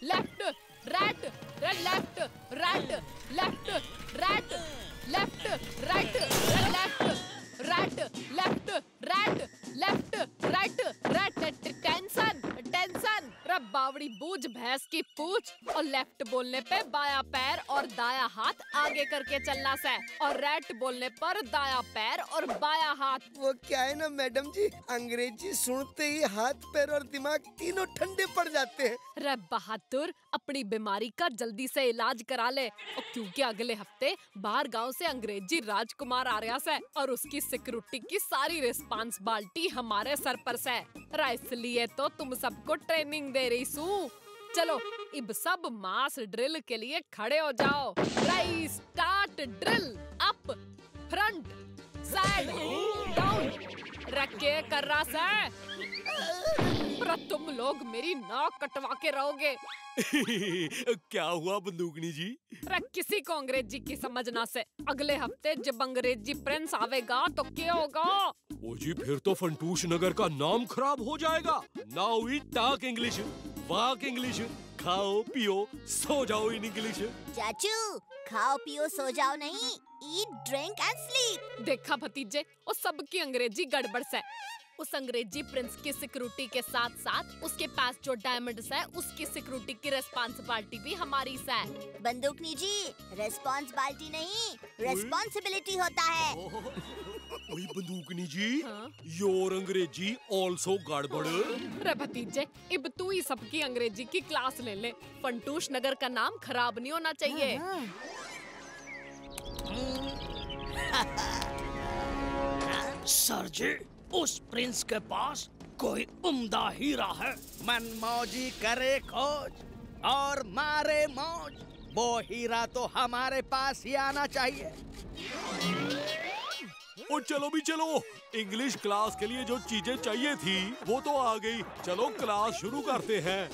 Left right left right left right left right left right left right left right right tension tension. बावड़ी बूझ भैंस की पूछ। और लेफ्ट बोलने पे बाया पैर और दाया हाथ आगे करके चलना से, और राइट बोलने पर दाया पैर और बाया हाथ। वो क्या है ना मैडम जी, अंग्रेजी सुनते ही हाथ पैर और दिमाग तीनों ठंडे पड़ जाते हैं। रे बहादुर, अपनी बीमारी का जल्दी से इलाज करा ले, और क्योंकि अगले हफ्ते बाहर गांव से अंग्रेजी राजकुमार आ रहा है और उसकी सिक्योरिटी की सारी रिस्पांसिबिलिटी हमारे सर पर से। इसलिए तो तुम सबको ट्रेनिंग दे रही सू। चलो इब सब मास ड्रिल के लिए खड़े हो जाओ। Start drill. Up front side down रख के कर रहा है। पर तुम लोग मेरी नाक कटवा के रहोगे। क्या हुआ बंदूकनी जी? किसी को अंग्रेजी की समझना से। अगले हफ्ते जब अंग्रेजी प्रिंस आवेगा तो क्या होगा? ओ जी, फिर तो फंटूश नगर का नाम खराब हो जाएगा। Now we talk English, walk English, खाओ पियो सो जाओ इन इंग्लिश। चाचू, खाओ पियो सो जाओ नहीं, ईट ड्रिंक एंड स्लीप। देखा भतीजे, वो सबकी अंग्रेजी गड़बड़ से। उस अंग्रेजी प्रिंस की सिक्योरिटी के साथ साथ उसके पास जो डायमंड्स है उसकी सिक्योरिटी की रिस्पांसिबिलिटी भी हमारी से। बंदूकनी जी, रिस्पांसिबिलिटी नहीं, रिस्पांसिबिलिटी होता है। वही बंदूकनी जी, योर अंग्रेजी ऑल्सो गड़बड़। रे भतीजे, इब तू ही सबकी अंग्रेजी की क्लास ले ले। फंटूश नगर का नाम खराब नहीं होना चाहिए। सर जी, उस प्रिंस के पास कोई उम्दा हीरा है। मनमौजी करे खोज और मारे मौज, वो हीरा तो हमारे पास ही आना चाहिए। ओ चलो भी चलो, इंग्लिश क्लास के लिए जो चीजें चाहिए थी वो तो आ गई। चलो क्लास शुरू करते हैं।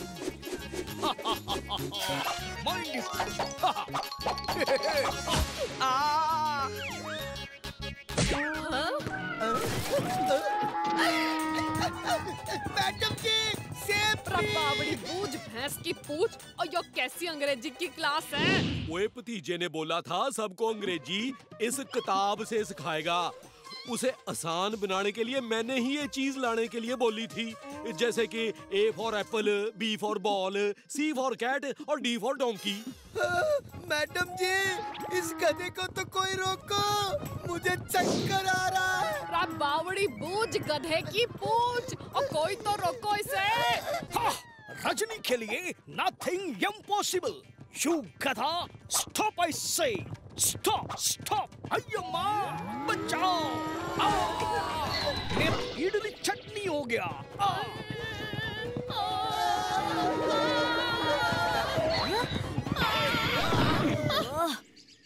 मैडम जी, सेफ बावड़ी बूझ भैंस की पूछ। और यो कैसी अंग्रेजी की क्लास है? वो भतीजे ने बोला था सबको अंग्रेजी इस किताब से सिखाएगा। उसे आसान बनाने के लिए मैंने ही ये चीज लाने के लिए बोली थी, जैसे कि A for apple, B for ball, C for cat और D फॉर डोंकी। मैडम जी, इस गधे को तो कोई रोको, मुझे चक्कर आ रहा है। बावड़ी बूझ गधे की पूछ, और कोई तो रोको इसे। रजनी के लिए नथिंग इम्पॉसिबल। यू गधा, स्टॉप आई से। Stop stop. अय्यम्मा, बचाओ। मेरा इडली चटनी हो गया।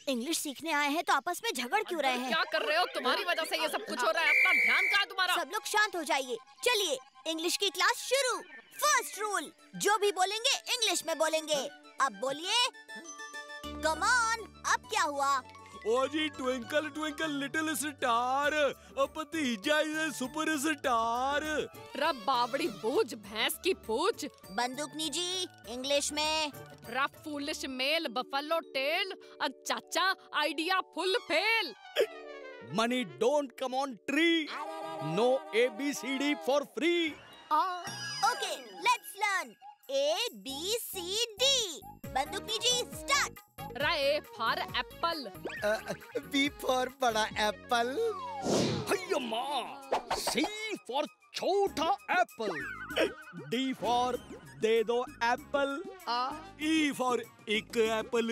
इंग्लिश सीखने आए हैं तो आपस में झगड़ क्यों रहे हैं? क्या कर रहे हो? तुम्हारी वजह से ये सब कुछ हो रहा है। अपना ध्यान कहाँ है तुम्हारा? सब लोग शांत हो जाइए। चलिए इंग्लिश की क्लास शुरू। फर्स्ट रूल, जो भी बोलेंगे इंग्लिश में बोलेंगे। अब बोलिए। कम ऑन, अब क्या हुआ? ओ जी, ट्विंकल ट्विंकल लिटिल स्टार, भतीजा इज सुपर स्टार। रब बावड़ी बूझ भैंस की पूछ। बंदूकनी जी, इंग्लिश में। Rub foolish male buffalo tail, चाचा idea full fail. Money don't come on tree, no ABCD for free. Okay, let's learn ABCD। बंदूकनी जी, start. A for apple, B for बड़ा एप्पल, अय्यम्मा, C फॉर छोटा apple, D for दे दो apple, E for एक apple.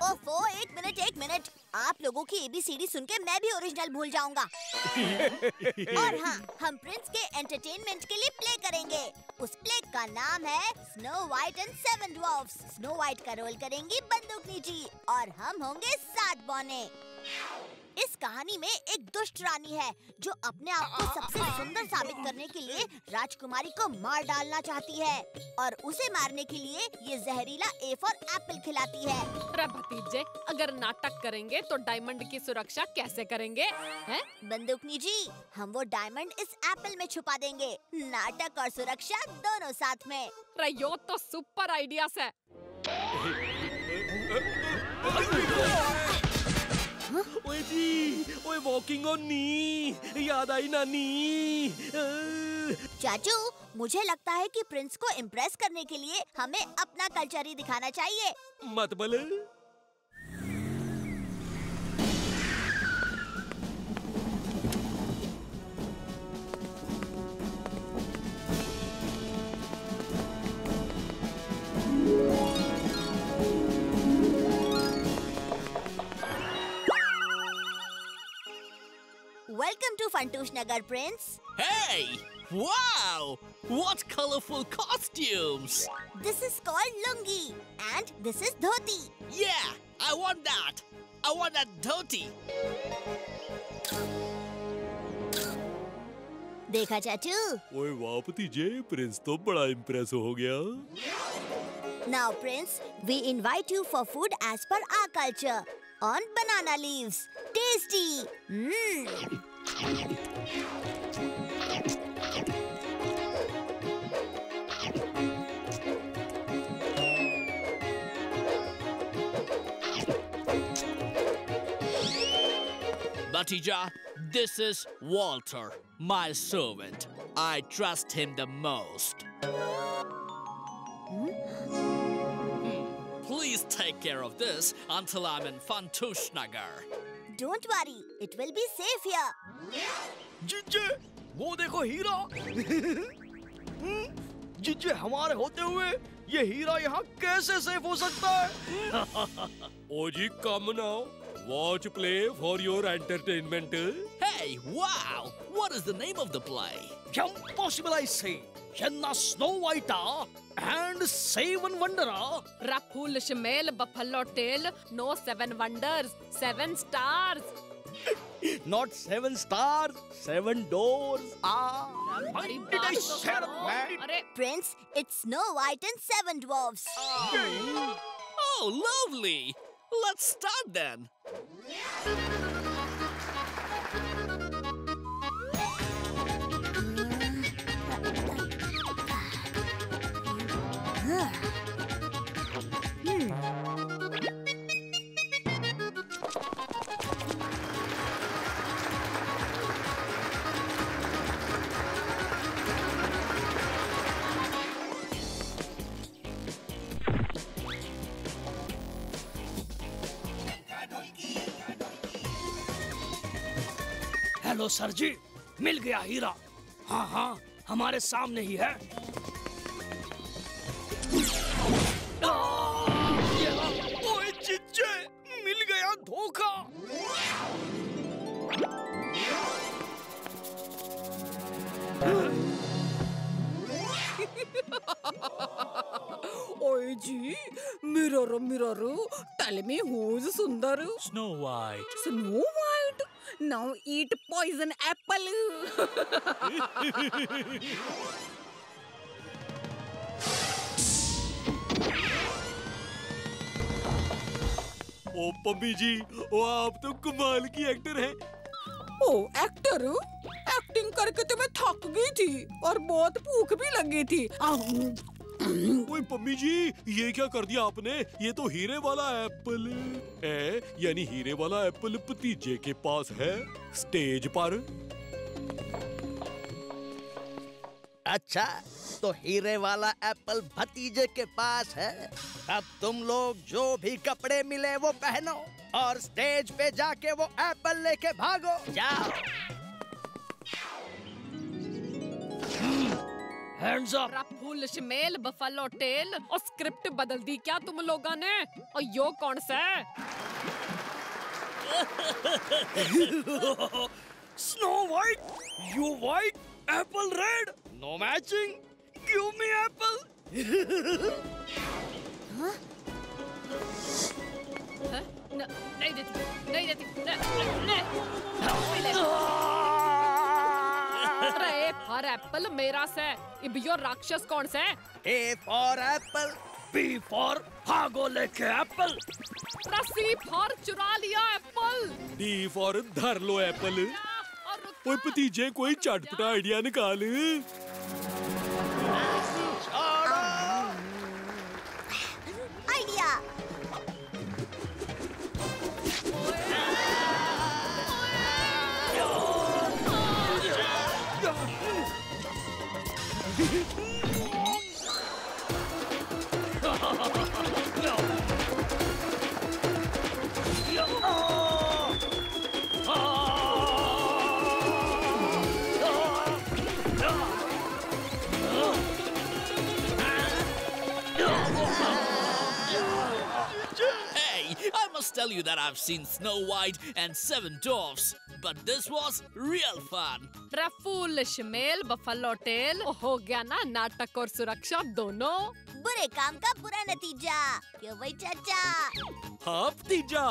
ओफो, एक मिनट। आप लोगों की ABCD सुन के मैं भी ओरिजिनल भूल जाऊंगा। और हाँ, हम प्रिंस के एंटरटेनमेंट के लिए प्ले करेंगे। उस प्ले का नाम है snow white and 7 dwarfs. Snow white का रोल करेंगी बंदूकनी जी और हम होंगे 7 बौने। इस कहानी में एक दुष्ट रानी है जो अपने आप को सबसे सुंदर साबित करने के लिए राजकुमारी को मार डालना चाहती है और उसे मारने के लिए ये जहरीला ए फॉर एप्पल खिलाती है। अरे भतीजे, अगर नाटक करेंगे तो डायमंड की सुरक्षा कैसे करेंगे? हैं? बंदूकनी जी, हम वो डायमंड इस एप्पल में छुपा देंगे। नाटक और सुरक्षा दोनों साथ में। अरे यो तो सुपर आइडियाज है। ओए जी, ओए वॉकिंग ऑन नी, याद आई नानी। चाचू, मुझे लगता है कि प्रिंस को इम्प्रेस करने के लिए हमें अपना कल्चर ही दिखाना चाहिए। मत बोल। Welcome to Fantush Nagar, Prince. Hey! Wow! What colorful costumes! This is called lungi, and this is dhoti. Yeah, I want that. I want that dhoti. देखा चाचू? ओए वाह भतीजे, प्रिंस तो बड़ा इम्प्रेस हो गया। Now, Prince, we invite you for food as per our culture on banana leaves. Tasty! Batija, this is Walter, my servant. I trust him the most. Please take care of this until I'm in Fantush Nagar. Don't worry, it will be safe here. जीजे, वो देखो हीरा। जीजे, हमारे होते हुए ये हीरा यहाँ कैसे सेफ हो सकता है? ओ जी, come now. Watch play for your entertainment. Hey, wow! What is the name of the play? Impossible, I say. Yenna Snow White and Seven Wonder. Raful Shmel, Buffalo Tail, no 7 wonders, 7 stars. Not 7 stars, 7 doors. हमारी did I बात तो say करो। that? अरे Prince, it's Snow White and 7 dwarfs. Oh, lovely! Let's start then. Hello sir जी, मिल गया हीरा। हाँ हाँ, हमारे सामने ही है। ओए चिच्चे, मिल गया धोखा। ओए जी, mirror, mirror, tell me who's Sundar? Snow White. Snow White? Now eat poison apple. ओ पम्मी जी, ओ आप तो कमाल की एक्टर हैं। ओ एक्टर, एक्टिंग करके तो मैं थक गई थी और बहुत भूख भी लगी थी। ओए पम्मी जी, ये क्या कर दिया आपने? ये तो हीरे वाला एप्पल है, यानी हीरे वाला एप्पल भतीजे के पास है स्टेज पर। अच्छा, तो हीरे वाला एप्पल भतीजे के पास है। अब तुम लोग जो भी कपड़े मिले वो पहनो और स्टेज पे जाके वो एप्पल लेके भागो। जाओ। Hands up! रफूल शमेल, बफलो टेल और स्क्रिप्ट बदल दी क्या तुम लोगों ने? और यो कौन सा है? Snow White, you white, apple red, no matching. Give me apple. हाँ? नहीं देती, नहीं देती। एप्पल मेरा से। इब यो राक्षस कौन से? A for apple, B for भागो लेके एप्पल। सी फॉर चुरा लिया एप्पल। डी फॉर धर लो एप्पल। और ओए भतीजे, कोई चटपटा आइडिया निकाल। Idea. Hey, I must tell you that I've seen Snow White and Seven Dwarfs, but this was real fun. रफूल शमेल बफलो टेल। हो गया ना नाटक और सुरक्षा दोनों। बुरे काम का बुरा नतीजा, क्यों भाई चाचा? हाँ भतीजा।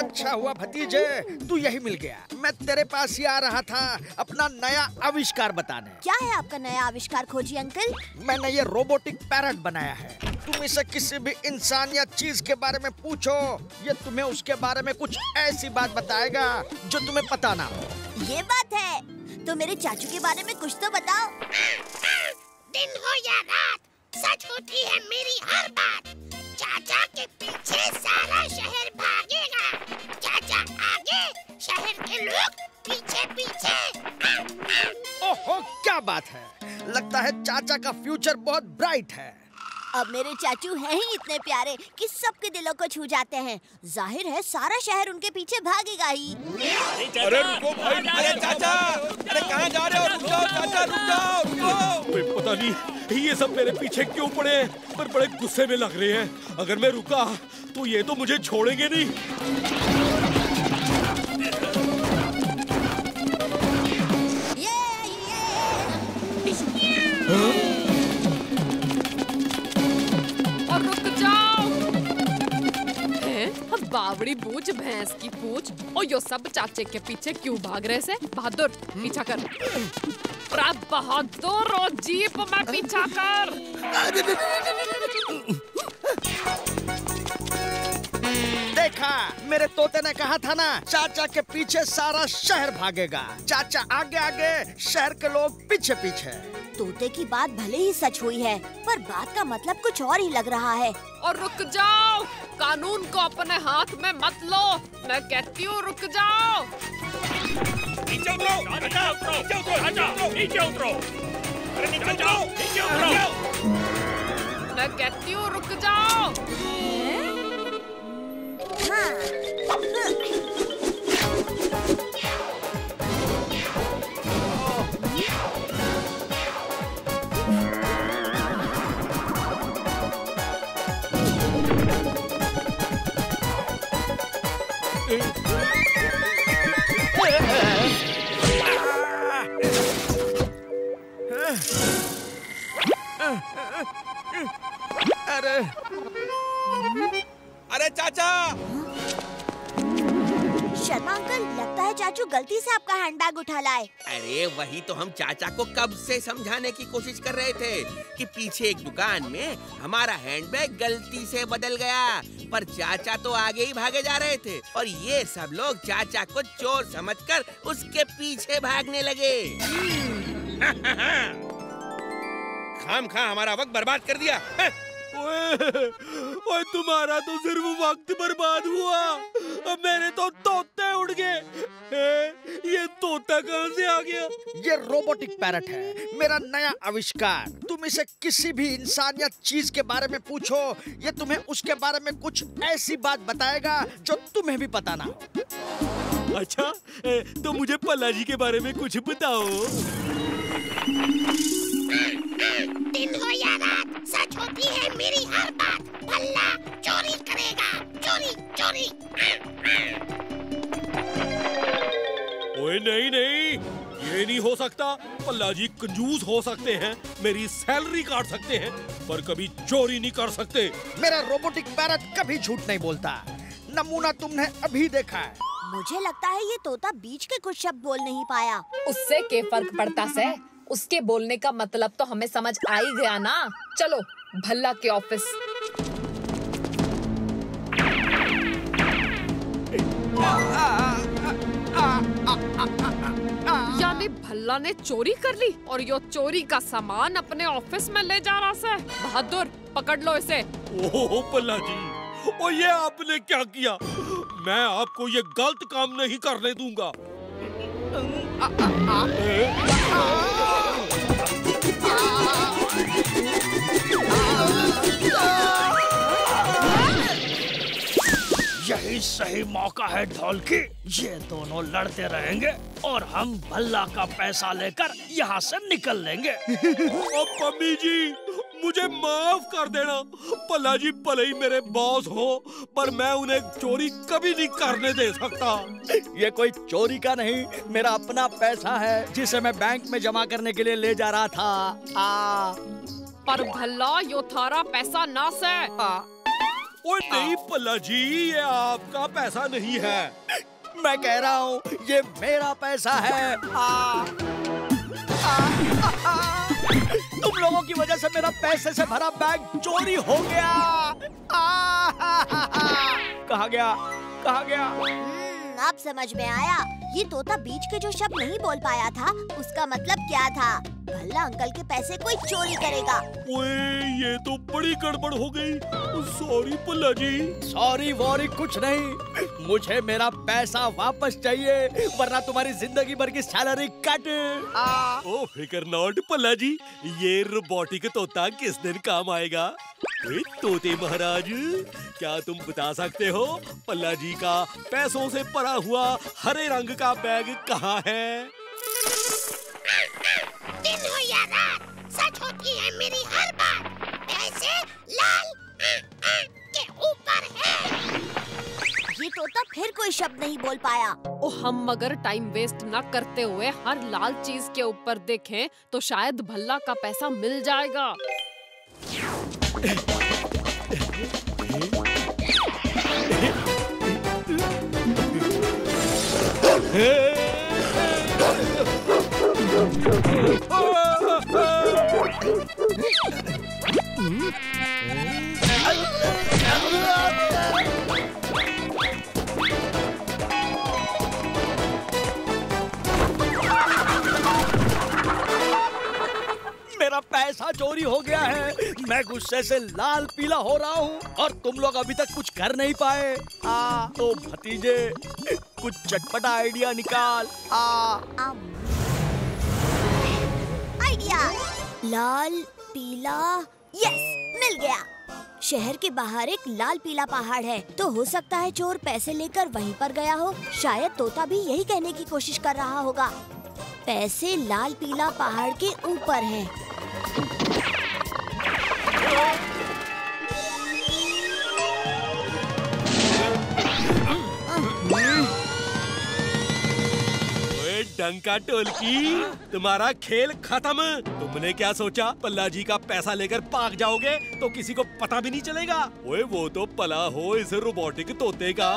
अच्छा हुआ भतीजे, तू यही मिल गया। मैं तेरे पास ही आ रहा था अपना नया आविष्कार बताने। क्या है आपका नया आविष्कार खोजी अंकल? मैंने ये रोबोटिक पैरट बनाया है। तुम इसे किसी भी इंसान या चीज के बारे में पूछो, ये तुम्हें उसके बारे में कुछ ऐसी बात बताएगा जो तुम्हें पता ना हो। ये बात है, तो मेरे चाचू के बारे में कुछ तो बताओ। दिन हो या रात, सच होती है मेरी हर बात। चाचा के पीछे सारा शहर भागेगा। चाचा आगे, शहर के लोग पीछे पीछे। ओहो, क्या बात है। लगता है चाचा का फ्यूचर बहुत ब्राइट है। अब मेरे चाचू हैं ही इतने प्यारे कि सबके दिलों को छू जाते हैं। जाहिर है सारा शहर उनके पीछे भागेगा ही। अरे रुको भाई, अरे चाचा, अरे कहाँ जा रहे हो? रुक जाओ चाचा, रुक जाओ, रुको। पता नहीं ये सब मेरे पीछे क्यों पड़े हैं, पर बड़े गुस्से में लग रहे हैं। अगर मैं रुका तो ये तो मुझे छोड़ेंगे नहीं। और रुक जाओ। हैं? बावड़ी बूझ भैंस की पूछ। और यो सब चाचे के पीछे क्यों भाग रहे से? बहादुर पीछा कर। बहादुर और जीप में पीछा कर। देखा, मेरे तोते ने कहा था ना, चाचा के पीछे सारा शहर भागेगा। चाचा आगे आगे, शहर के लोग पीछे पीछे। तोते की बात भले ही सच हुई है, पर बात का मतलब कुछ और ही लग रहा है। और रुक जाओ, कानून को अपने हाथ में मत लो। मैं कहती हूँ रुक जाओ। नीचे उतरो, नीचे उतरो, नीचे उतरो। अरे नीचे उतरो, नीचे उतरो। मैं कहती हूँ रुक जाओ। अरे चाचा, शर्मा अंकल, लगता है चाचू गलती से आपका हैंडबैग उठा लाए। अरे वही तो हम चाचा को कब से समझाने की कोशिश कर रहे थे कि पीछे एक दुकान में हमारा हैंडबैग गलती से बदल गया, पर चाचा तो आगे ही भागे जा रहे थे और ये सब लोग चाचा को चोर समझकर उसके पीछे भागने लगे। खामखा हमारा वक्त बर्बाद कर दिया। ओए तुम्हारा तो सिर्फ वक्त बर्बाद हुआ, अब मेरे तो तोते उड़ गए। ये तोता कहाँ से आ गया? ये रोबोटिक पैरट है, मेरा नया आविष्कार। तुम इसे किसी भी इंसान या चीज के बारे में पूछो, ये तुम्हें उसके बारे में कुछ ऐसी बात बताएगा जो तुम्हें भी पता ना हो। अच्छा, तो मुझे पल्ला जी के बारे में कुछ बताओ। दिन हो या रात, सच होती है मेरी हर बात। भल्ला चोरी करेगा, चोरी चोरी। ओए नहीं नहीं, ये नहीं हो सकता। पल्ला जी कंजूस हो सकते हैं, मेरी सैलरी काट सकते हैं, पर कभी चोरी नहीं कर सकते। मेरा रोबोटिक पैरट कभी झूठ नहीं बोलता। नमूना तुमने अभी देखा है। मुझे लगता है ये तोता बीच के कुछ शब्द बोल नहीं पाया। उससे क्या फर्क पड़ता से? उसके बोलने का मतलब तो हमें समझ आ ही गया ना। चलो भल्ला के ऑफिस। यानी भल्ला ने चोरी कर ली और यो चोरी का सामान अपने ऑफिस में ले जा रहा है। बहादुर पकड़ लो इसे। ओह भल्ला जी, ओ ये आपने क्या किया? मैं आपको ये गलत काम नहीं करने दूंगा। यही सही मौका है ढोलकी। ये दोनों लड़ते रहेंगे और हम भल्ला का पैसा लेकर यहाँ से निकल लेंगे। ओ पम्मी जी, मुझे माफ कर देना। भल्ला जी भले ही मेरे बॉस हो, पर मैं उन्हें चोरी कभी नहीं करने दे सकता। ये कोई चोरी का नहीं, मेरा अपना पैसा है जिसे मैं बैंक में जमा करने के लिए ले जा रहा था। पर भल्ला यो थारा पैसा ना से। ओए नहीं भल्ला जी, ये आपका पैसा नहीं है। मैं कह रहा हूँ ये मेरा पैसा है। तुम लोगों की वजह से मेरा पैसे से भरा बैग चोरी हो गया। कहाँ गया, कहाँ गया? अब समझ में आया। ये तोता बीच के जो शब्द नहीं बोल पाया था, उसका मतलब क्या था। भल्ला अंकल के पैसे कोई चोरी करेगा। ओए ये तो बड़ी गड़बड़ हो गई। सॉरी भल्ला जी। सॉरी वॉरी कुछ नहीं, मुझे मेरा पैसा वापस चाहिए, वरना तुम्हारी जिंदगी भर की सैलरी कट। ओ फिकर नॉट भल्ला जी, ये रोबोटिक तोता किस दिन काम आएगा? तोते महाराज, क्या तुम बता सकते हो भल्ला जी का पैसों से भरा हुआ हरे रंग का बैग कहाँ है? दिन हो या रात, सच होती है मेरी हर बात। पैसे लाल के ऊपर है। ये तोता फिर कोई शब्द नहीं बोल पाया। ओ हम अगर टाइम वेस्ट न करते हुए हर लाल चीज के ऊपर देखें तो शायद भल्ला का पैसा मिल जाएगा। मेरा पैसा चोरी हो गया है। मैं गुस्से से लाल पीला हो रहा हूँ और तुम लोग अभी तक कुछ कर नहीं पाए। तो भतीजे कुछ चटपटा आइडिया निकाल। आइडिया, लाल पीला, यस मिल गया। शहर के बाहर एक लाल पीला पहाड़ है, तो हो सकता है चोर पैसे लेकर वहीं पर गया हो। शायद तोता भी यही कहने की कोशिश कर रहा होगा, पैसे लाल पीला पहाड़ के ऊपर हैं। डंका ढोलकी, तुम्हारा खेल खत्म। तुमने क्या सोचा भल्ला जी का पैसा लेकर भाग जाओगे तो किसी को पता भी नहीं चलेगा? ओए वो तो पला हो इस रोबोटिक तोते का,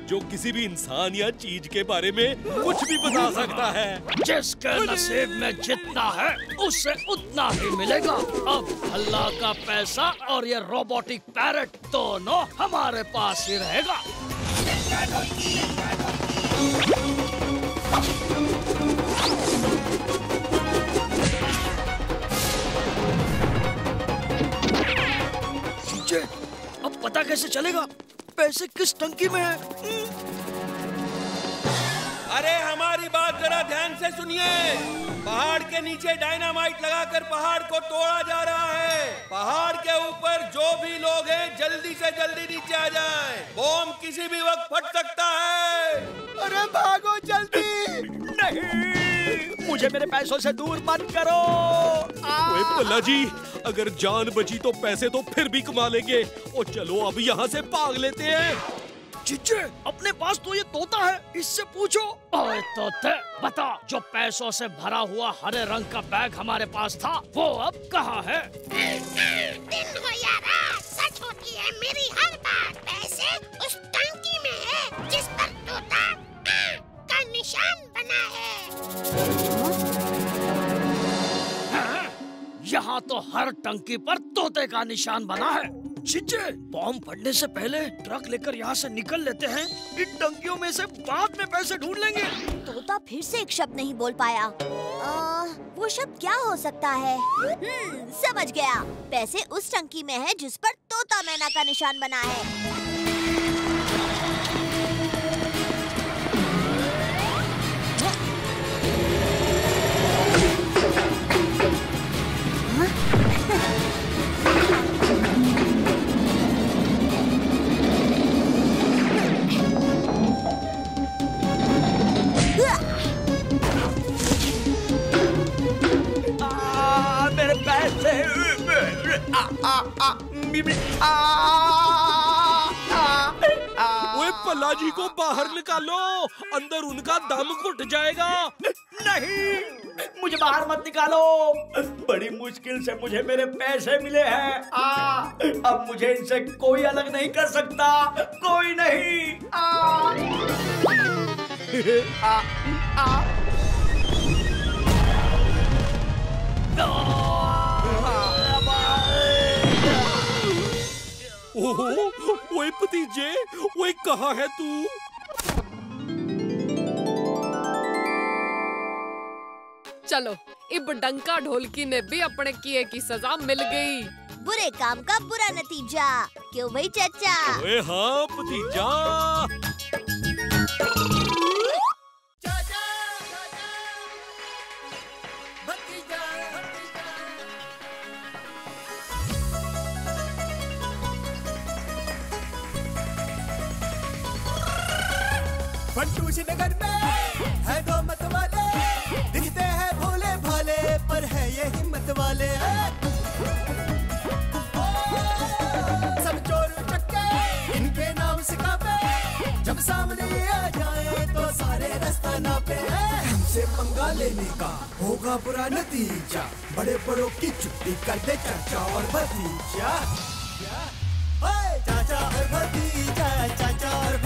जो किसी भी इंसान या चीज के बारे में कुछ भी बता सकता है। जिसके नसीब में जितना है उससे उतना ही मिलेगा। अब भल्ला का पैसा और ये रोबोटिक पैरट दोनों हमारे पास ही रहेगा। अब पता कैसे चलेगा पैसे किस टंकी में है? अरे हमारी बात जरा ध्यान से सुनिए। पहाड़ के नीचे डायनामाइट लगाकर पहाड़ को तोड़ा जा रहा है। पहाड़ के ऊपर जो भी लोग हैं जल्दी से जल्दी नीचे आ जाएं। बॉम्ब किसी भी वक्त फट सकता है। अरे भागो जल्दी। नहीं, मुझे मेरे पैसों से दूर मत करो। ओए भल्ला जी, अगर जान बची तो पैसे तो फिर भी कमा लेंगे। और चलो अब यहाँ से भाग लेते हैं। चिच्चे, अपने पास तो ये तोता है, इससे पूछो। ओए तोते, बता, जो पैसों से भरा हुआ हरे रंग का बैग हमारे पास था, वो अब कहाँ है? दिन हो या रात, सच होती है मेरी हर बात। पैसे उस टंकी में निशान बना है। यहाँ तो हर टंकी पर तोते का निशान बना है। चिंचे, बॉम्ब फटने से पहले ट्रक लेकर यहाँ से निकल लेते हैं। इन टंकियों में से बाद में पैसे ढूंढ लेंगे। तोता फिर से एक शब्द नहीं बोल पाया। वो शब्द क्या हो सकता है? समझ गया। पैसे उस टंकी में है जिस पर तोता मैना का निशान बना है। मेरे पैसे। ओए पल्लाजी को बाहर निकालो, अंदर उनका दम घुट जाएगा। नहीं, मुझे बाहर मत निकालो। बड़ी मुश्किल से मुझे मेरे पैसे मिले हैं। अब मुझे इनसे कोई अलग नहीं कर सकता, कोई नहीं। ओहो, ओए भतीजे, ओए कहाँ है तू? चलो, इब डंका ढोलकी ने भी अपने किए की सजा मिल गई। बुरे काम का बुरा नतीजा, क्यों भाई चाचा? ओए हाँ भतीजा। फंटूश नगर में है दो मत वाले, दिखते हैं भोले भाले पर है ये हिम्मत वाले। सब चोर चक्के इनके नाम से कापे, जब सामने आ जाए तो सारे रास्ता नापे। हमसे पंगा लेने का होगा बुरा नतीजा, बड़े बड़ों की छुट्टी कर दे चाचा और भतीजा। चाचा और भतीजा, चाचा और